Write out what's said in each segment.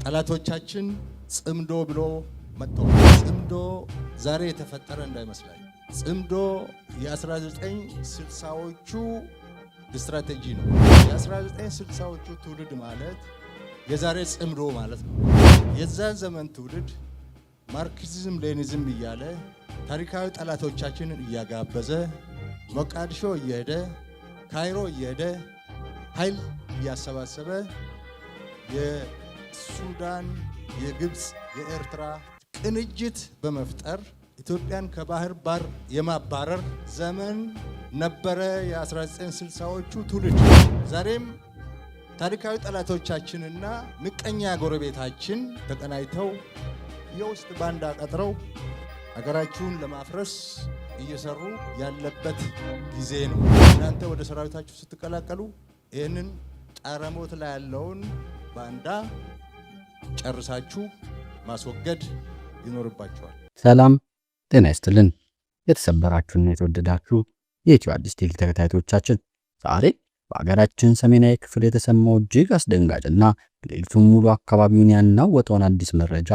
ጠላቶቻችን ጽምዶ ብሎ መጥቶ ጽምዶ ዛሬ የተፈጠረ እንዳይመስላል። ጽምዶ የ1960ዎቹ ስትራቴጂ ነው። የ1960ዎቹ ትውልድ ማለት የዛሬ ጽምዶ ማለት ነው። የዛ ዘመን ትውልድ ማርክሲዝም ሌኒዝም እያለ ታሪካዊ ጠላቶቻችንን እያጋበዘ ሞቃዲሾ እየሄደ ካይሮ እየሄደ ኃይል እያሰባሰበ የሱዳን፣ የግብፅ፣ የኤርትራ ቅንጅት በመፍጠር ኢትዮጵያን ከባህር በር የማባረር ዘመን ነበረ የ1960ዎቹ ትውልድ። ዛሬም ታሪካዊ ጠላቶቻችንና ምቀኛ ጎረቤታችን ተቀናይተው የውስጥ ባንዳ ቀጥረው ሀገራችሁን ለማፍረስ እየሰሩ ያለበት ጊዜ ነው። እናንተ ወደ ሰራዊታችሁ ስትቀላቀሉ ይህንን ጣረሞት ላይ ያለውን ባንዳ ጨርሳችሁ ማስወገድ ይኖርባችኋል። ሰላም ጤና ይስጥልን። የተሰበራችሁና የተወደዳችሁ የኢትዮ አዲስ ቴሌ ተከታታዮቻችን ዛሬ በአገራችን ሰሜናዊ ክፍል የተሰማው እጅግ አስደንጋጭና ሌሊቱን ሙሉ አካባቢውን ያናወጠውን አዲስ መረጃ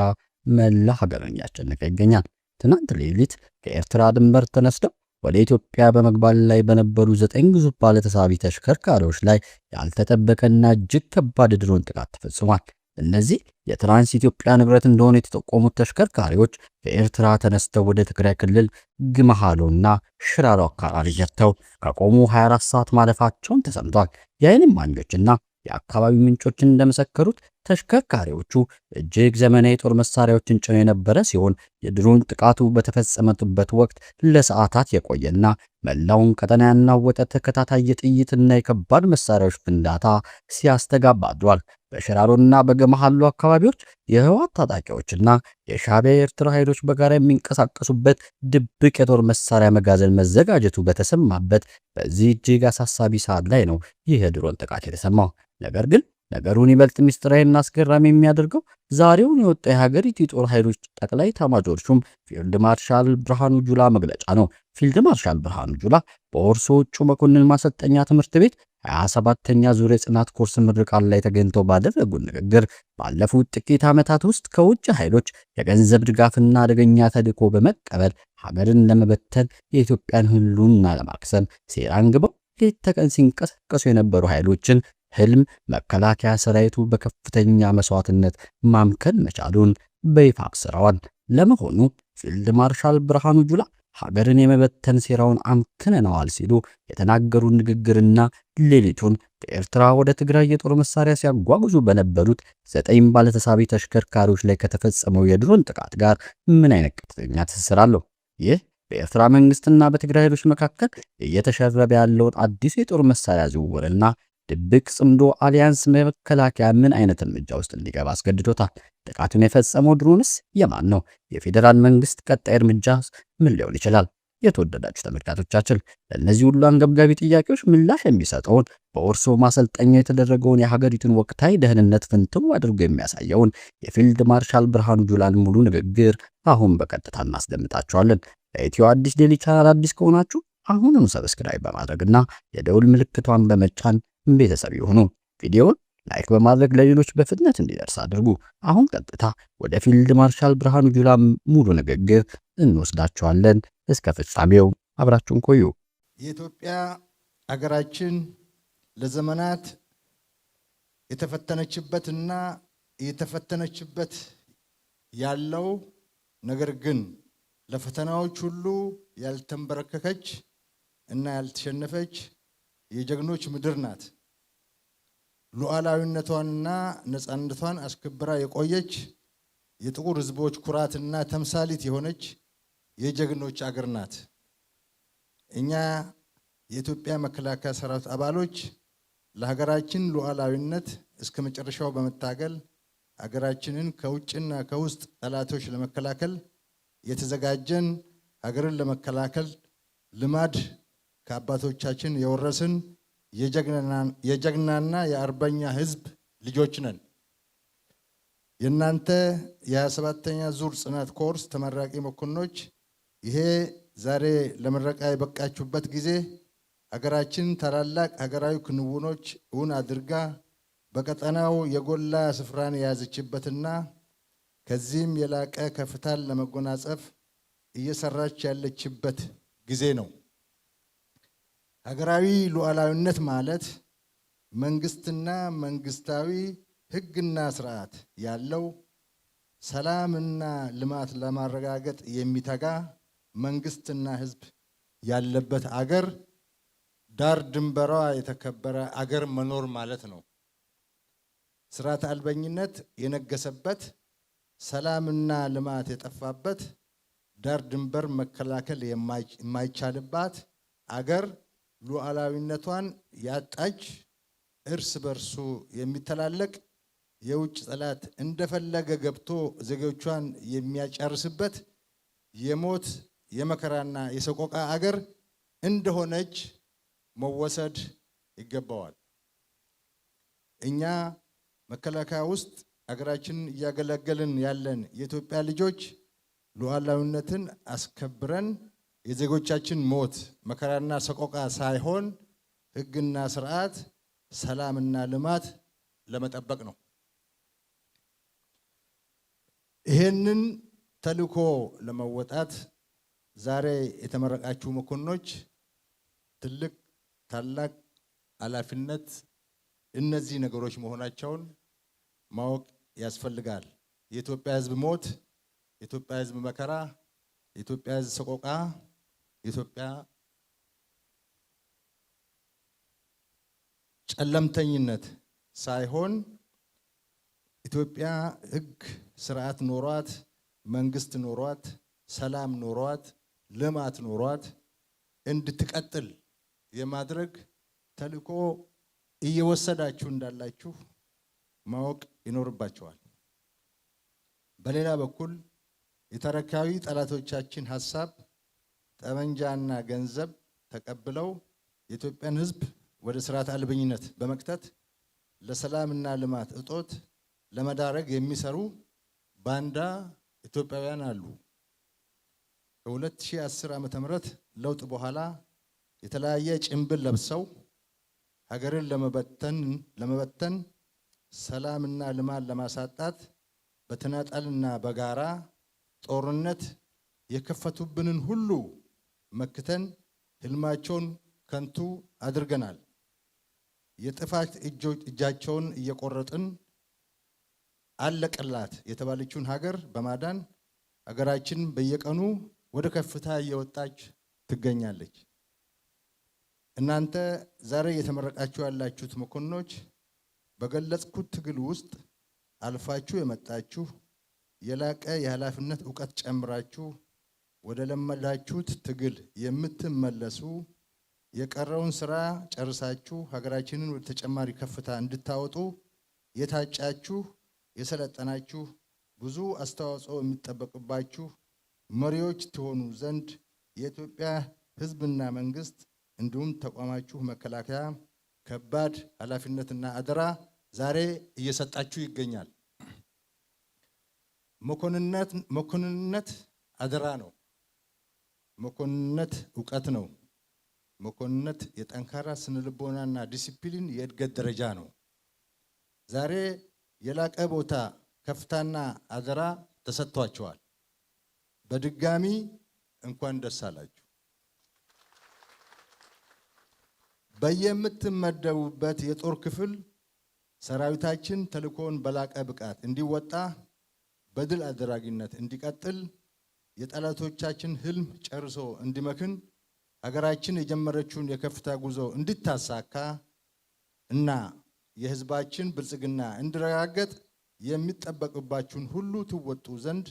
መላ ሀገርን እያስጨነቀ ይገኛል። ትናንት ሌሊት ከኤርትራ ድንበር ተነስተው ወደ ኢትዮጵያ በመግባት ላይ በነበሩ 9 ግዙፍ ባለተሳቢ ተሽከርካሪዎች ላይ ያልተጠበቀና እጅግ ከባድ ድሮን ጥቃት ተፈጽሟል። እነዚህ የትራንስ ኢትዮጵያ ንብረት እንደሆኑ የተጠቆሙት ተሽከርካሪዎች ከኤርትራ ተነስተው ወደ ትግራይ ክልል ግማሃሎና ሽራሮ አካባቢ ገብተው ከቆሙ 24 ሰዓት ማለፋቸውን ተሰምቷል። የዓይን እማኞችና የአካባቢው ምንጮች እንደመሰከሩት ተሽከርካሪዎቹ እጅግ ዘመናዊ ጦር መሳሪያዎችን ጭነው የነበረ ሲሆን የድሮን ጥቃቱ በተፈጸመበት ወቅት ለሰዓታት የቆየና መላውን ቀጠና ያናወጠ ተከታታይ የጥይትና የከባድ መሳሪያዎች ፍንዳታ ሲያስተጋባ አድሯል። በሽራሮና በገማሃሎ አካባቢዎች የህወሓት ታጣቂዎችና የሻዕቢያ የኤርትራ ኃይሎች በጋራ የሚንቀሳቀሱበት ድብቅ የጦር መሳሪያ መጋዘን መዘጋጀቱ በተሰማበት በዚህ እጅግ አሳሳቢ ሰዓት ላይ ነው ይህ የድሮን ጥቃት የተሰማው። ነገር ግን ነገሩን ይበልጥ ሚስጥራዊና አስገራሚ የሚያደርገው ዛሬውን የወጣ የሀገሪቱ የጦር ኃይሎች ጠቅላይ ኤታማዦር ሹም ፊልድ ማርሻል ብርሃኑ ጁላ መግለጫ ነው። ፊልድ ማርሻል ብርሃኑ ጁላ በኦርሶ ውጩ መኮንን ማሰልጠኛ ትምህርት ቤት 27ኛ ዙር የጽናት ኮርስ ምርቃት ላይ ተገኝተው ባደረጉት ንግግር ባለፉት ጥቂት ዓመታት ውስጥ ከውጭ ኃይሎች የገንዘብ ድጋፍና አደገኛ ተልዕኮ በመቀበል ሀገርን ለመበተን የኢትዮጵያን ህልውና ለማክሰም ሴራ አንግበው ሌት ተቀን ሲንቀሳቀሱ የነበሩ ኃይሎችን ህልም መከላከያ ሰራዊቱ በከፍተኛ መስዋዕትነት ማምከን መቻሉን በይፋ አብስረዋል። ለመሆኑ ፊልድ ማርሻል ብርሃኑ ጁላ ሀገርን የመበተን ሴራውን አምክነዋል ሲሉ የተናገሩ ንግግርና ሌሊቱን ከኤርትራ ወደ ትግራይ የጦር መሳሪያ ሲያጓጉዙ በነበሩት 9 ባለተሳቢ ተሽከርካሪዎች ላይ ከተፈጸመው የድሮን ጥቃት ጋር ምን አይነት ቀጥተኛ ትስስር አለው? ይህ በኤርትራ መንግስትና በትግራይ ኃይሎች መካከል እየተሸረበ ያለውን አዲስ የጦር መሳሪያ ዝውውርና ድብቅ ጽምዶ አሊያንስ መከላከያ ምን አይነት እርምጃ ውስጥ እንዲገባ አስገድዶታል? ጥቃቱን የፈጸመው ድሮንስ የማን ነው? የፌዴራል መንግስት ቀጣይ እርምጃ ምን ሊሆን ይችላል? የተወደዳችሁ ተመልካቾቻችን ለእነዚህ ሁሉ አንገብጋቢ ጥያቄዎች ምላሽ የሚሰጠውን በኦርሶ ማሰልጠኛ የተደረገውን የሀገሪቱን ወቅታዊ ደህንነት ፍንትው አድርጎ የሚያሳየውን የፊልድ ማርሻል ብርሃኑ ጁላን ሙሉ ንግግር አሁን በቀጥታ እናስደምጣችኋለን። ለኢትዮ አዲስ ዴሊ ቻናል አዲስ ከሆናችሁ አሁኑኑ ሰብስክራይብ በማድረግና የደውል ምልክቷን በመጫን ቤተሰብ ይሁኑ። ቪዲዮውን ላይክ በማድረግ ለሌሎች በፍጥነት እንዲደርስ አድርጉ። አሁን ቀጥታ ወደ ፊልድ ማርሻል ብርሃኑ ጁላ ሙሉ ንግግር እንወስዳችኋለን። እስከ ፍጻሜው አብራችሁን ቆዩ። የኢትዮጵያ ሀገራችን ለዘመናት የተፈተነችበትና የተፈተነችበት ያለው ነገር ግን ለፈተናዎች ሁሉ ያልተንበረከከች እና ያልተሸነፈች የጀግኖች ምድር ናት። ሉዓላዊነቷንና ነፃነቷን አስከብራ የቆየች የጥቁር ሕዝቦች ኩራትና ተምሳሊት የሆነች የጀግኖች አገር ናት። እኛ የኢትዮጵያ መከላከያ ሰራዊት አባሎች ለሀገራችን ሉዓላዊነት እስከ መጨረሻው በመታገል ሀገራችንን ከውጭና ከውስጥ ጠላቶች ለመከላከል የተዘጋጀን ሀገርን ለመከላከል ልማድ ከአባቶቻችን የወረስን የጀግናና የአርበኛ ህዝብ ልጆች ነን። የእናንተ የ27ኛ ዙር ጽናት ኮርስ ተመራቂ መኮንኖች ይሄ ዛሬ ለምረቃ የበቃችሁበት ጊዜ ሀገራችን ታላላቅ ሀገራዊ ክንውኖች እውን አድርጋ በቀጠናው የጎላ ስፍራን የያዘችበትና ከዚህም የላቀ ከፍታን ለመጎናጸፍ እየሰራች ያለችበት ጊዜ ነው። ሀገራዊ ሉዓላዊነት ማለት መንግስትና መንግስታዊ ሕግና ስርዓት ያለው ሰላምና ልማት ለማረጋገጥ የሚተጋ መንግስትና ሕዝብ ያለበት አገር፣ ዳር ድንበሯ የተከበረ አገር መኖር ማለት ነው። ስርዓተ አልበኝነት የነገሰበት፣ ሰላምና ልማት የጠፋበት፣ ዳር ድንበር መከላከል የማይቻልባት አገር፣ ሉዓላዊነቷን ያጣች፣ እርስ በርሱ የሚተላለቅ የውጭ ጠላት እንደፈለገ ገብቶ ዜጎቿን የሚያጨርስበት የሞት የመከራና የሰቆቃ አገር እንደሆነች መወሰድ ይገባዋል። እኛ መከላከያ ውስጥ አገራችንን እያገለገልን ያለን የኢትዮጵያ ልጆች ሉዓላዊነትን አስከብረን የዜጎቻችን ሞት መከራና ሰቆቃ ሳይሆን ሕግና ስርዓት፣ ሰላምና ልማት ለመጠበቅ ነው። ይሄንን ተልዕኮ ለመወጣት ዛሬ የተመረቃችሁ መኮንኖች ታላቅ ኃላፊነት እነዚህ ነገሮች መሆናቸውን ማወቅ ያስፈልጋል። የኢትዮጵያ ሕዝብ ሞት፣ የኢትዮጵያ ሕዝብ መከራ፣ የኢትዮጵያ ሕዝብ ሰቆቃ፣ የኢትዮጵያ ጨለምተኝነት ሳይሆን ኢትዮጵያ ሕግ ስርዓት ኖሯት፣ መንግስት ኖሯት፣ ሰላም ኖሯት፣ ልማት ኖሯት እንድትቀጥል የማድረግ ተልዕኮ እየወሰዳችሁ እንዳላችሁ ማወቅ ይኖርባቸዋል። በሌላ በኩል የተረካቢ ጠላቶቻችን ሀሳብ ጠመንጃና ገንዘብ ተቀብለው የኢትዮጵያን ሕዝብ ወደ ስርዓተ አልበኝነት በመክተት ለሰላምና ልማት እጦት ለመዳረግ የሚሰሩ ባንዳ ኢትዮጵያውያን አሉ። ከ2010 ዓ.ም ለውጥ በኋላ የተለያየ ጭንብል ለብሰው ሀገርን ለመበተን ሰላምና ልማት ለማሳጣት በተናጠልና በጋራ ጦርነት የከፈቱብንን ሁሉ መክተን ህልማቸውን ከንቱ አድርገናል። የጥፋት እጃቸውን እየቆረጥን አለቀላት የተባለችውን ሀገር በማዳን ሀገራችን በየቀኑ ወደ ከፍታ እየወጣች ትገኛለች። እናንተ ዛሬ የተመረቃችሁ ያላችሁት መኮንኖች በገለጽኩት ትግል ውስጥ አልፋችሁ የመጣችሁ የላቀ የኃላፊነት ዕውቀት ጨምራችሁ ወደ ለመዳችሁት ትግል የምትመለሱ የቀረውን ስራ ጨርሳችሁ ሀገራችንን ወደ ተጨማሪ ከፍታ እንድታወጡ የታጫችሁ የሰለጠናችሁ ብዙ አስተዋጽኦ የሚጠበቅባችሁ መሪዎች ትሆኑ ዘንድ የኢትዮጵያ ሕዝብና መንግስት እንዲሁም ተቋማችሁ መከላከያ ከባድ ኃላፊነትና አደራ ዛሬ እየሰጣችሁ ይገኛል። መኮንንነት አደራ ነው። መኮንንነት ዕውቀት ነው። መኮንንነት የጠንካራ ስነልቦናና ዲሲፕሊን የእድገት ደረጃ ነው። ዛሬ የላቀ ቦታ ከፍታና አደራ ተሰጥቷቸዋል። በድጋሚ እንኳን ደስ አላችሁ። በየምትመደቡበት የጦር ክፍል ሰራዊታችን ተልዕኮውን በላቀ ብቃት እንዲወጣ በድል አድራጊነት እንዲቀጥል የጠላቶቻችን ህልም ጨርሶ እንዲመክን ሀገራችን የጀመረችውን የከፍታ ጉዞ እንድታሳካ እና የህዝባችን ብልጽግና እንዲረጋገጥ የሚጠበቅባችሁን ሁሉ ትወጡ ዘንድ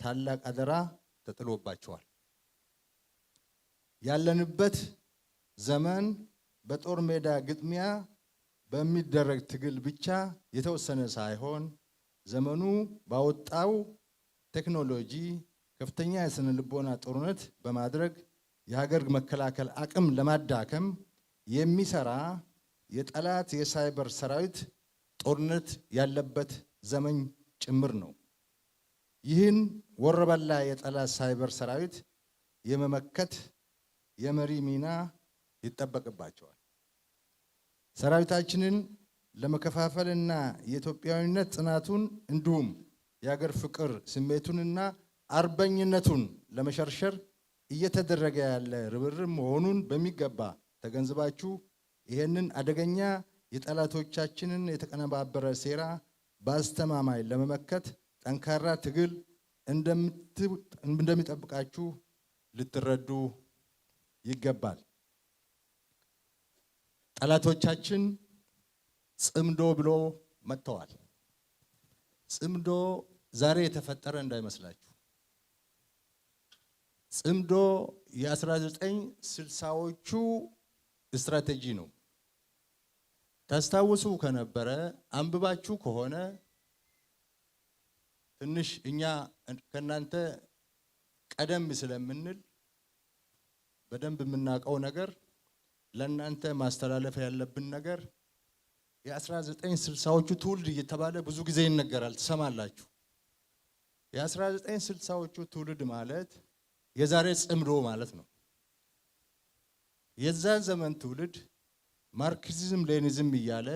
ታላቅ አደራ ተጥሎባቸዋል። ያለንበት ዘመን በጦር ሜዳ ግጥሚያ በሚደረግ ትግል ብቻ የተወሰነ ሳይሆን ዘመኑ ባወጣው ቴክኖሎጂ ከፍተኛ የስነ ልቦና ጦርነት በማድረግ የሀገር መከላከል አቅም ለማዳከም የሚሰራ የጠላት የሳይበር ሰራዊት ጦርነት ያለበት ዘመን ጭምር ነው። ይህን ወረበላ የጠላት ሳይበር ሰራዊት የመመከት የመሪ ሚና ይጠበቅባቸዋል። ሰራዊታችንን ለመከፋፈልና የኢትዮጵያዊነት ጽናቱን እንዲሁም የሀገር ፍቅር ስሜቱንና አርበኝነቱን ለመሸርሸር እየተደረገ ያለ ርብርብ መሆኑን በሚገባ ተገንዝባችሁ ይህንን አደገኛ የጠላቶቻችንን የተቀነባበረ ሴራ በአስተማማኝ ለመመከት ጠንካራ ትግል እንደሚጠብቃችሁ ልትረዱ ይገባል። ጠላቶቻችን ጽምዶ ብሎ መጥተዋል። ጽምዶ ዛሬ የተፈጠረ እንዳይመስላችሁ። ጽምዶ የ1960ዎቹ ስትራቴጂ ነው። ታስታውሱ ከነበረ አንብባችሁ ከሆነ ትንሽ እኛ ከናንተ ቀደም ስለምንል በደንብ የምናውቀው ነገር ለናንተ ማስተላለፍ ያለብን ነገር የ1960ዎቹ ትውልድ እየተባለ ብዙ ጊዜ ይነገራል፣ ትሰማላችሁ። የ1960ዎቹ ትውልድ ማለት የዛሬ ጽምዶ ማለት ነው። የዛ ዘመን ትውልድ ማርክሲዝም ሌኒዝም እያለ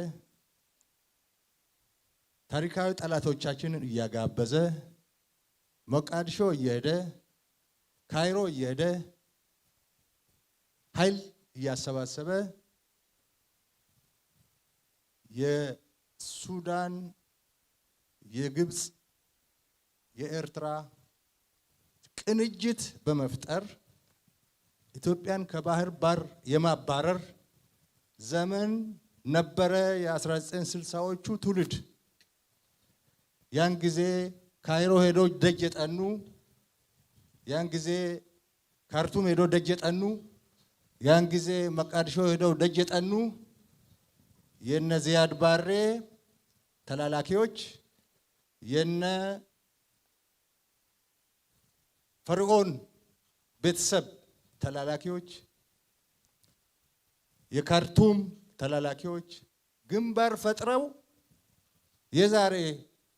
ታሪካዊ ጠላቶቻችንን እያጋበዘ ሞቃዲሾ እየሄደ ካይሮ እየሄደ ኃይል እያሰባሰበ የሱዳን፣ የግብፅ፣ የኤርትራ ቅንጅት በመፍጠር ኢትዮጵያን ከባህር በር የማባረር ዘመን ነበረ። የ1960ዎቹ ትውልድ ያን ጊዜ ካይሮ ሄዶ ደጅ የጠኑ፣ ያን ጊዜ ካርቱም ሄዶ ደጅ የጠኑ፣ ያን ጊዜ መቃዲሾ ሄደው ደጅ የጠኑ የነ ዚያድ ባሬ ተላላኪዎች፣ የነ ፈርዖን ቤተሰብ ተላላኪዎች፣ የካርቱም ተላላኪዎች ግንባር ፈጥረው የዛሬ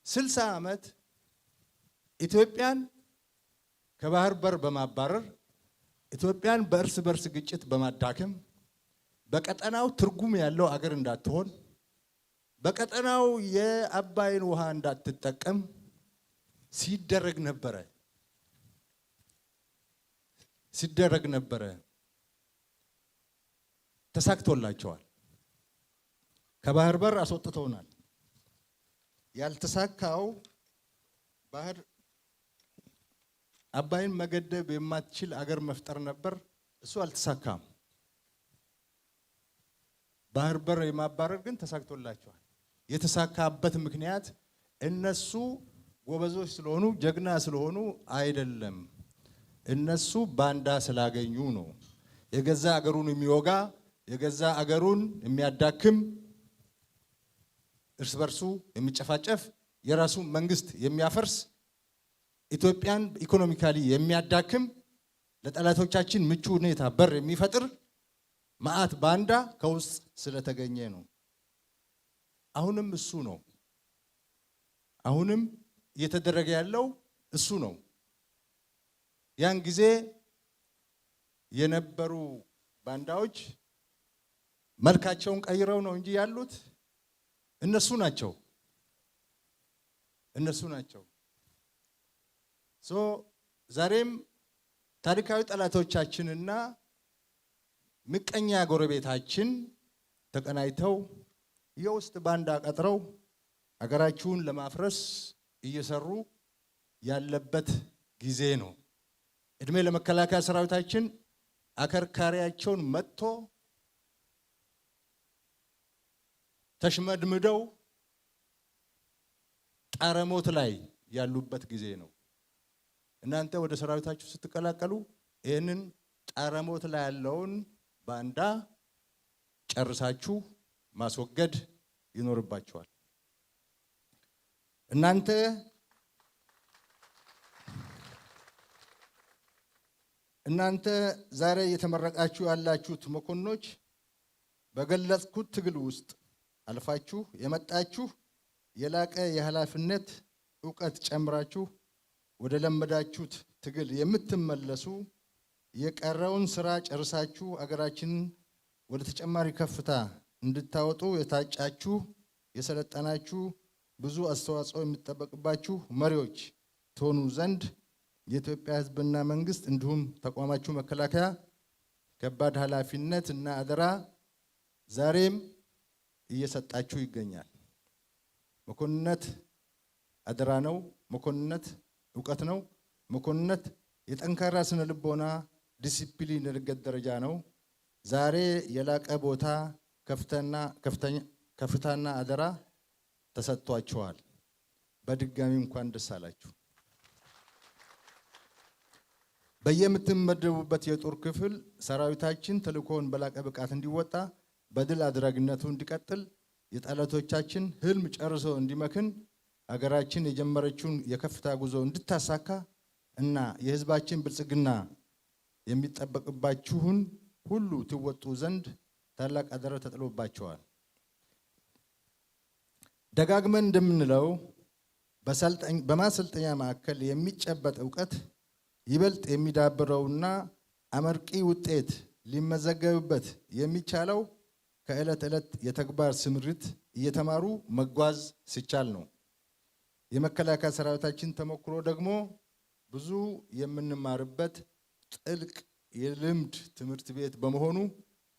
60 ዓመት ኢትዮጵያን ከባህር በር በማባረር ኢትዮጵያን በእርስ በርስ ግጭት በማዳከም በቀጠናው ትርጉም ያለው አገር እንዳትሆን በቀጠናው የአባይን ውሃ እንዳትጠቀም ሲደረግ ነበረ። ተሳክቶላቸዋል። ከባህር በር አስወጥተውናል። ያልተሳካው ባህር አባይን መገደብ የማትችል አገር መፍጠር ነበር። እሱ አልተሳካም። ባህር በር የማባረር ግን ተሳክቶላቸዋል። የተሳካበት ምክንያት እነሱ ጎበዞች ስለሆኑ ጀግና ስለሆኑ አይደለም። እነሱ ባንዳ ስላገኙ ነው። የገዛ አገሩን የሚወጋ የገዛ አገሩን የሚያዳክም እርስ በርሱ የሚጨፋጨፍ የራሱ መንግስት የሚያፈርስ ኢትዮጵያን ኢኮኖሚካሊ የሚያዳክም ለጠላቶቻችን ምቹ ሁኔታ በር የሚፈጥር መዓት ባንዳ ከውስጥ ስለተገኘ ነው። አሁንም እሱ ነው። አሁንም እየተደረገ ያለው እሱ ነው። ያን ጊዜ የነበሩ ባንዳዎች መልካቸውን ቀይረው ነው እንጂ ያሉት እነሱ ናቸው። ዛሬም ታሪካዊ ጠላቶቻችንና ምቀኛ ጎረቤታችን ተቀናይተው የውስጥ ባንዳ ቀጥረው አገራችሁን ለማፍረስ እየሰሩ ያለበት ጊዜ ነው። እድሜ ለመከላከያ ሰራዊታችን አከርካሪያቸውን መጥቶ ተሽመድምደው ጣረሞት ላይ ያሉበት ጊዜ ነው። እናንተ ወደ ሰራዊታችሁ ስትቀላቀሉ ይህንን ጣረሞት ላይ ያለውን ባንዳ ጨርሳችሁ ማስወገድ ይኖርባችኋል። እናንተ ዛሬ እየተመረቃችሁ ያላችሁት መኮንኖች በገለጽኩት ትግል ውስጥ አልፋችሁ የመጣችሁ የላቀ የኃላፊነት ዕውቀት ጨምራችሁ ወደ ለመዳችሁት ትግል የምትመለሱ የቀረውን ስራ ጨርሳችሁ አገራችንን ወደ ተጨማሪ ከፍታ እንድታወጡ የታጫችሁ የሰለጠናችሁ ብዙ አስተዋጽኦ የሚጠበቅባችሁ መሪዎች ትሆኑ ዘንድ የኢትዮጵያ ሕዝብና መንግስት እንዲሁም ተቋማችሁ መከላከያ ከባድ ኃላፊነት እና አደራ ዛሬም እየሰጣችሁ ይገኛል። መኮንነት አደራ ነው። መኮንነት እውቀት ነው። መኮንነት የጠንካራ ስነ ልቦና ዲሲፕሊን እድገት ደረጃ ነው። ዛሬ የላቀ ቦታ ከፍታና አደራ ተሰጥቷችኋል። በድጋሚ እንኳን ደስ አላችሁ። በየምትመደቡበት የጦር ክፍል ሰራዊታችን ተልእኮውን በላቀ ብቃት እንዲወጣ በድል አድራጊነቱ እንዲቀጥል የጠላቶቻችን ህልም ጨርሶ እንዲመክን ሀገራችን የጀመረችውን የከፍታ ጉዞ እንድታሳካ እና የህዝባችን ብልጽግና የሚጠበቅባችሁን ሁሉ ትወጡ ዘንድ ታላቅ አደራ ተጥሎባቸዋል። ደጋግመን እንደምንለው በማሰልጠኛ ማዕከል የሚጨበጥ እውቀት ይበልጥ የሚዳብረውና አመርቂ ውጤት ሊመዘገብበት የሚቻለው ከዕለት ዕለት የተግባር ስምሪት እየተማሩ መጓዝ ሲቻል ነው። የመከላከያ ሰራዊታችን ተሞክሮ ደግሞ ብዙ የምንማርበት ጥልቅ የልምድ ትምህርት ቤት በመሆኑ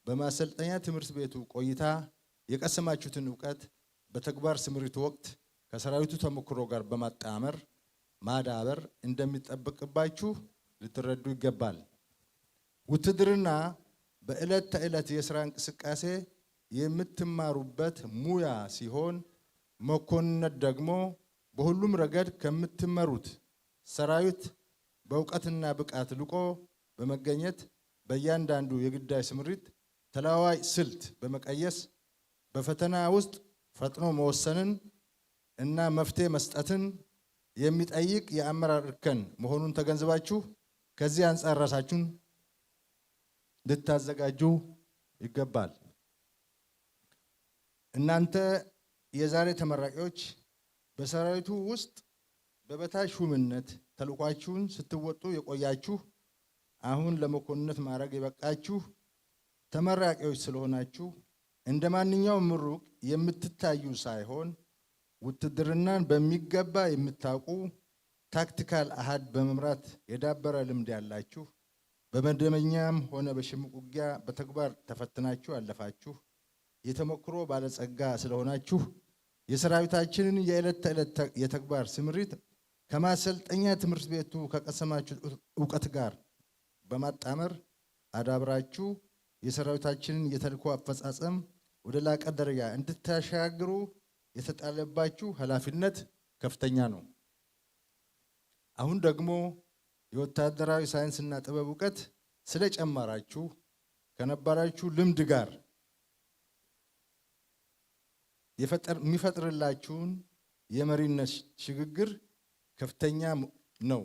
በማሰልጠኛ ትምህርት ቤቱ ቆይታ የቀሰማችሁትን እውቀት በተግባር ስምሪት ወቅት ከሰራዊቱ ተሞክሮ ጋር በማጣመር ማዳበር እንደሚጠበቅባችሁ ልትረዱ ይገባል። ውትድርና በዕለት ተዕለት የሥራ እንቅስቃሴ የምትማሩበት ሙያ ሲሆን መኮንነት ደግሞ በሁሉም ረገድ ከምትመሩት ሰራዊት በእውቀትና ብቃት ልቆ በመገኘት በእያንዳንዱ የግዳጅ ስምሪት ተለዋዋጭ ስልት በመቀየስ በፈተና ውስጥ ፈጥኖ መወሰንን እና መፍትሄ መስጠትን የሚጠይቅ የአመራር እርከን መሆኑን ተገንዝባችሁ ከዚህ አንጻር ራሳችሁን ልታዘጋጁ ይገባል። እናንተ የዛሬ ተመራቂዎች በሰራዊቱ ውስጥ በበታች ሹምነት ተልዕኳችሁን ስትወጡ የቆያችሁ አሁን ለመኮንነት ማዕረግ የበቃችሁ ተመራቂዎች ስለሆናችሁ እንደ ማንኛውም ምሩቅ የምትታዩ ሳይሆን ውትድርናን በሚገባ የምታውቁ ታክቲካል አሃድ በመምራት የዳበረ ልምድ ያላችሁ በመደበኛም ሆነ በሽምቅ ውጊያ በተግባር ተፈትናችሁ ያለፋችሁ የተሞክሮ ባለጸጋ ስለሆናችሁ የሰራዊታችንን የዕለት ተዕለት የተግባር ስምሪት ከማሰልጠኛ ትምህርት ቤቱ ከቀሰማችሁ እውቀት ጋር በማጣመር አዳብራችሁ የሰራዊታችንን የተልዕኮ አፈጻጸም ወደ ላቀ ደረጃ እንድታሻግሩ የተጣለባችሁ ኃላፊነት ከፍተኛ ነው። አሁን ደግሞ የወታደራዊ ሳይንስና ጥበብ እውቀት ስለጨመራችሁ ከነበራችሁ ልምድ ጋር የሚፈጥርላችሁን የመሪነት ሽግግር ከፍተኛ ነው።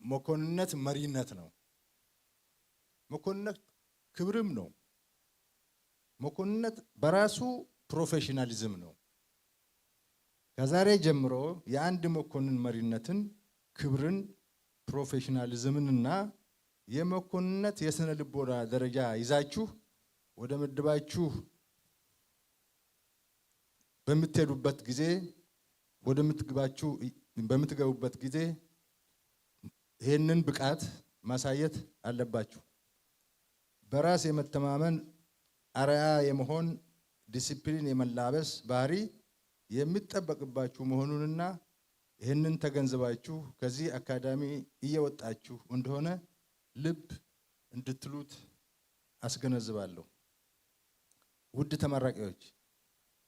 መኮንነት መሪነት ነው። መኮንነት ክብርም ነው። መኮንነት በራሱ ፕሮፌሽናሊዝም ነው። ከዛሬ ጀምሮ የአንድ መኮንን መሪነትን፣ ክብርን፣ ፕሮፌሽናሊዝምንና የመኮንነት የስነ ልቦና ደረጃ ይዛችሁ ወደ ምድባችሁ በምትሄዱበት ጊዜ በምትገቡበት ጊዜ ይህንን ብቃት ማሳየት አለባችሁ። በራስ የመተማመን አርአያ የመሆን ዲሲፕሊን የመላበስ ባህሪ የሚጠበቅባችሁ መሆኑንና ይህንን ተገንዝባችሁ ከዚህ አካዳሚ እየወጣችሁ እንደሆነ ልብ እንድትሉት አስገነዝባለሁ። ውድ ተመራቂዎች፣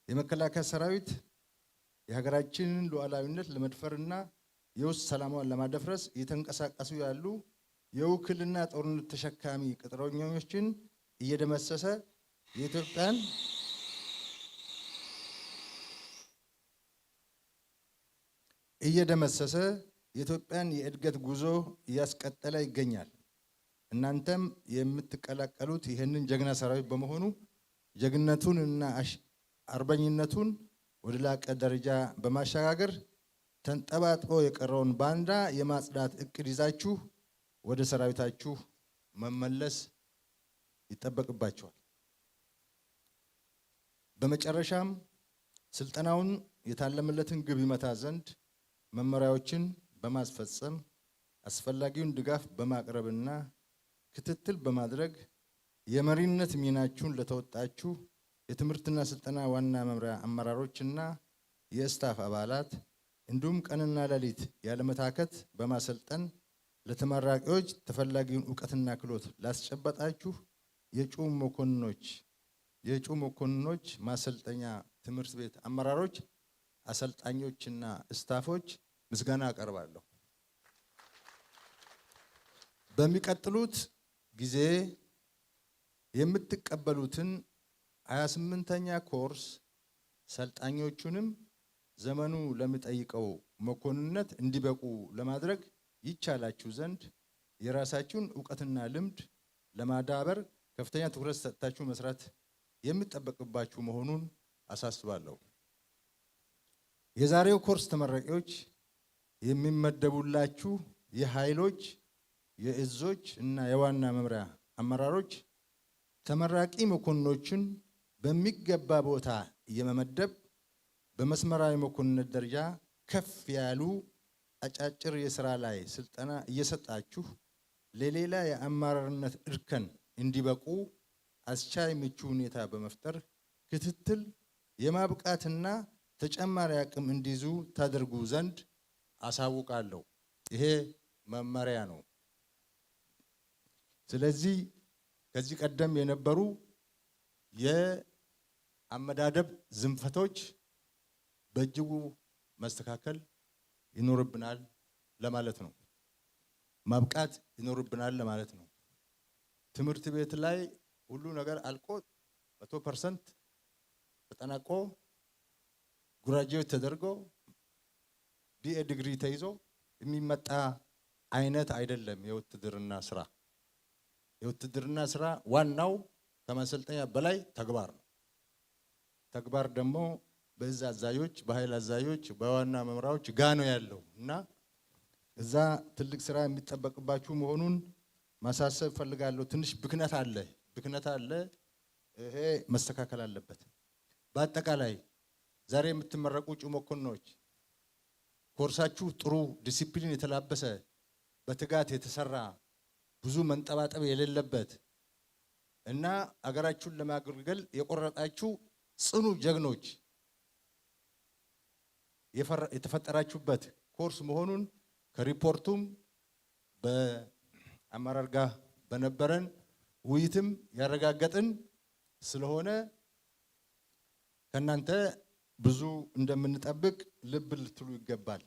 የመከላከያ ሰራዊት የሀገራችንን ሉዓላዊነት ለመድፈርና የውስጥ ሰላሟን ለማደፍረስ እየተንቀሳቀሱ ያሉ የውክልና ጦርነት ተሸካሚ ቅጥረኞችን እየደመሰሰ የኢትዮጵያን የእድገት ጉዞ እያስቀጠለ ይገኛል። እናንተም የምትቀላቀሉት ይህንን ጀግና ሰራዊት በመሆኑ ጀግነቱን እና አርበኝነቱን ወደ ላቀ ደረጃ በማሸጋገር ተንጠባጥቦ የቀረውን ባንዳ የማጽዳት እቅድ ይዛችሁ ወደ ሰራዊታችሁ መመለስ ይጠበቅባችኋል። በመጨረሻም ስልጠናውን የታለመለትን ግብ ይመታ ዘንድ መመሪያዎችን በማስፈጸም አስፈላጊውን ድጋፍ በማቅረብና ክትትል በማድረግ የመሪነት ሚናችሁን ለተወጣችሁ የትምህርትና ስልጠና ዋና መምሪያ አመራሮችና የስታፍ አባላት እንዲሁም ቀንና ሌሊት ያለመታከት በማሰልጠን ለተመራቂዎች ተፈላጊውን ዕውቀትና ክህሎት ላስጨበጣችሁ የእጩ መኮንኖች ማሰልጠኛ ትምህርት ቤት አመራሮች፣ አሰልጣኞችና ስታፎች ምስጋና አቀርባለሁ። በሚቀጥሉት ጊዜ የምትቀበሉትን 28ኛ ኮርስ ሰልጣኞቹንም ዘመኑ ለሚጠይቀው መኮንንነት እንዲበቁ ለማድረግ ይቻላችሁ ዘንድ የራሳችሁን ዕውቀትና ልምድ ለማዳበር ከፍተኛ ትኩረት ሰጥታችሁ መስራት የሚጠበቅባችሁ መሆኑን አሳስባለሁ። የዛሬው ኮርስ ተመራቂዎች የሚመደቡላችሁ የኃይሎች፣ የእዞች እና የዋና መምሪያ አመራሮች ተመራቂ መኮንኖችን በሚገባ ቦታ የመመደብ በመስመራዊ መኮንነት ደረጃ ከፍ ያሉ አጫጭር የሥራ ላይ ስልጠና እየሰጣችሁ ለሌላ የአመራርነት እርከን እንዲበቁ አስቻይ ምቹ ሁኔታ በመፍጠር ክትትል የማብቃትና ተጨማሪ አቅም እንዲይዙ ታደርጉ ዘንድ አሳውቃለሁ። ይሄ መመሪያ ነው። ስለዚህ ከዚህ ቀደም የነበሩ የአመዳደብ ዝንፈቶች በእጅጉ መስተካከል ይኖርብናል ለማለት ነው። ማብቃት ይኖርብናል ለማለት ነው። ትምህርት ቤት ላይ ሁሉ ነገር አልቆ 100% ተጠናቆ ግራጁዌት ተደርጎ ቢኤ ዲግሪ ተይዞ የሚመጣ አይነት አይደለም የውትድርና ስራ። የውትድርና ስራ ዋናው ከማሰልጠኛ በላይ ተግባር ነው። ተግባር ደግሞ በእዝ አዛዦች፣ በኃይል አዛዦች፣ በዋና መምሪያዎች ጋ ነው ያለው እና እዛ ትልቅ ስራ የሚጠበቅባችሁ መሆኑን ማሳሰብ ፈልጋለሁ። ትንሽ ብክነት አለ። ይሄ መስተካከል አለበት። በአጠቃላይ ዛሬ የምትመረቁ እጩ መኮንኖች ኮርሳችሁ ጥሩ ዲሲፕሊን የተላበሰ በትጋት የተሰራ ብዙ መንጠባጠብ የሌለበት እና አገራችሁን ለማገልገል የቆረጣችሁ ጽኑ ጀግኖች የተፈጠራችሁበት ኮርስ መሆኑን ከሪፖርቱም በአመራር ጋር በነበረን ውይይትም ያረጋገጥን ስለሆነ ከእናንተ ብዙ እንደምንጠብቅ ልብ ልትሉ ይገባል።